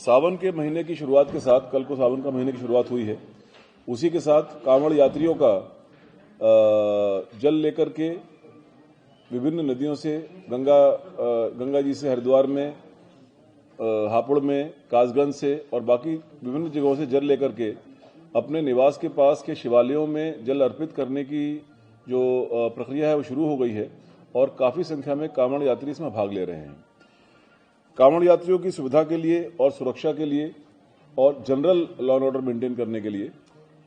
सावन के महीने की शुरुआत के साथ, कल को सावन का महीने की शुरुआत हुई है, उसी के साथ कांवड़ यात्रियों का जल लेकर के विभिन्न नदियों से गंगा जी से हरिद्वार में, हापुड़ में, कासगंज से और बाकी विभिन्न जगहों से जल लेकर के अपने निवास के पास के शिवालयों में जल अर्पित करने की जो प्रक्रिया है वो शुरू हो गई है और काफ़ी संख्या में कांवड़ यात्री इसमें भाग ले रहे हैं। कांवड़ यात्रियों की सुविधा के लिए और सुरक्षा के लिए और general law and order maintain करने के लिए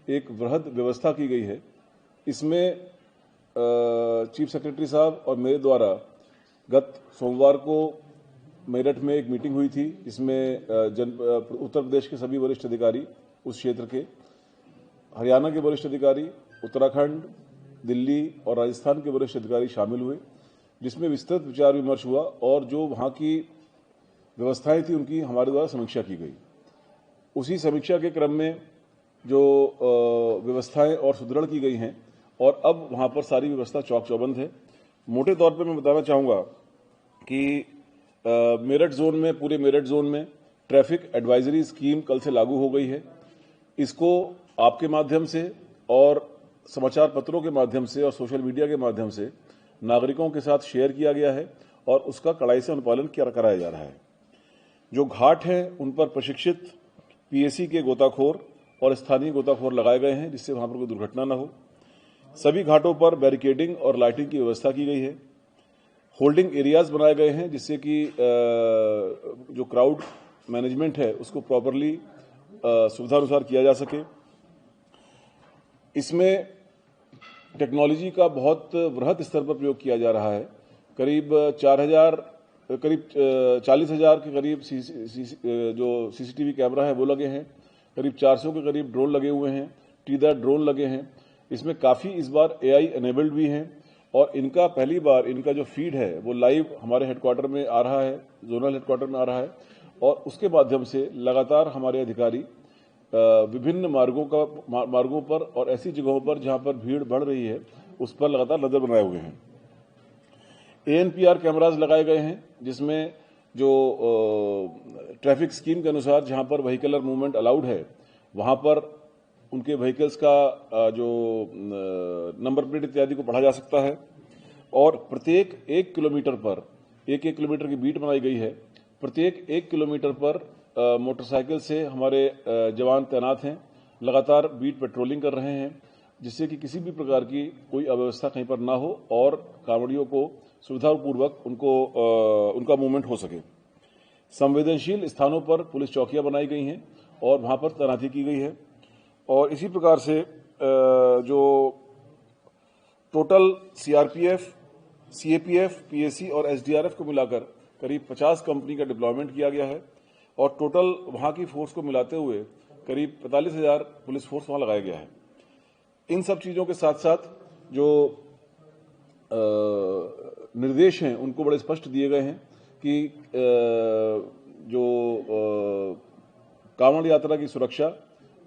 एक वृहद व्यवस्था की गई है। इसमें चीफ सेक्रेटरी साहब और मेरे द्वारा गत सोमवार को मेरठ में एक मीटिंग हुई थी। इसमें उत्तर प्रदेश के सभी वरिष्ठ अधिकारी, उस क्षेत्र के, हरियाणा के वरिष्ठ अधिकारी, उत्तराखंड, दिल्ली और राजस्थान के वरिष्ठ अधिकारी शामिल हुए, जिसमें विस्तृत विचार विमर्श हुआ और जो वहां की व्यवस्थाएं थी उनकी हमारे द्वारा समीक्षा की गई। उसी समीक्षा के क्रम में जो व्यवस्थाएं और सुदृढ़ की गई हैं और अब वहां पर सारी व्यवस्था चौक चौबंद है। मोटे तौर पर मैं बताना चाहूंगा कि मेरठ जोन में, पूरे मेरठ जोन में ट्रैफिक एडवाइजरी स्कीम कल से लागू हो गई है। इसको आपके माध्यम से और समाचार पत्रों के माध्यम से और सोशल मीडिया के माध्यम से नागरिकों के साथ शेयर किया गया है और उसका कड़ाई से अनुपालन कराया जा रहा है। जो घाट हैं उन पर प्रशिक्षित पीएसी के गोताखोर और स्थानीय गोताखोर लगाए गए हैं, जिससे वहां पर कोई दुर्घटना न हो। सभी घाटों पर बैरिकेडिंग और लाइटिंग की व्यवस्था की गई है। होल्डिंग एरियाज बनाए गए हैं जिससे कि जो क्राउड मैनेजमेंट है उसको प्रॉपरली सुविधानुसार किया जा सके। इसमें टेक्नोलॉजी का बहुत वृहद स्तर पर प्रयोग किया जा रहा है। करीब 40,000 के करीब जो सीसीटीवी कैमरा है वो लगे हैं। करीब 400 के करीब ड्रोन लगे हुए हैं, टीदार ड्रोन लगे हैं। इसमें काफ़ी इस बार एआई एनेबल्ड भी हैं और इनका पहली बार इनका जो फीड है वो लाइव हमारे हेडक्वार्टर में आ रहा है, जोनल हेडक्वार्टर में आ रहा है और उसके माध्यम से लगातार हमारे अधिकारी विभिन्न मार्गों पर और ऐसी जगहों पर जहां पर भीड़ बढ़ रही है उस पर लगातार नजर बनाए हुए हैं। एएनपीआर कैमराज लगाए गए हैं जिसमें जो ट्रैफिक स्कीम के अनुसार जहां पर व्हीकलर मूवमेंट अलाउड है वहां पर उनके व्हीकल्स का जो नंबर प्लेट इत्यादि को पढ़ा जा सकता है और प्रत्येक 1 किलोमीटर पर 1 किलोमीटर की बीट बनाई गई है। प्रत्येक 1 किलोमीटर पर मोटरसाइकिल से हमारे जवान तैनात हैं, लगातार बीट पेट्रोलिंग कर रहे हैं जिससे कि किसी भी प्रकार की कोई अव्यवस्था कहीं पर ना हो और कांवड़ियों को सुविधापूर्वक उनका मूवमेंट हो सके। संवेदनशील स्थानों पर पुलिस चौकियां बनाई गई हैं और वहां पर तैनाती की गई है और इसी प्रकार से जो टोटल सीआरपीएफ, सीएपीएफ, पीएसी और एसडीआरएफ को मिलाकर करीब 50 कंपनी का डिप्लॉयमेंट किया गया है और टोटल वहां की फोर्स को मिलाते हुए करीब 45,000 पुलिस फोर्स वहां लगाया गया है। इन सब चीजों के साथ साथ जो निर्देश हैं उनको बड़े स्पष्ट दिए गए हैं कि जो कांवड़ यात्रा की सुरक्षा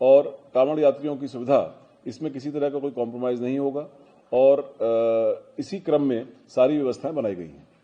और कांवड़ यात्रियों की सुविधा, इसमें किसी तरह का कोई कॉम्प्रोमाइज नहीं होगा और इसी क्रम में सारी व्यवस्थाएं बनाई गई हैं।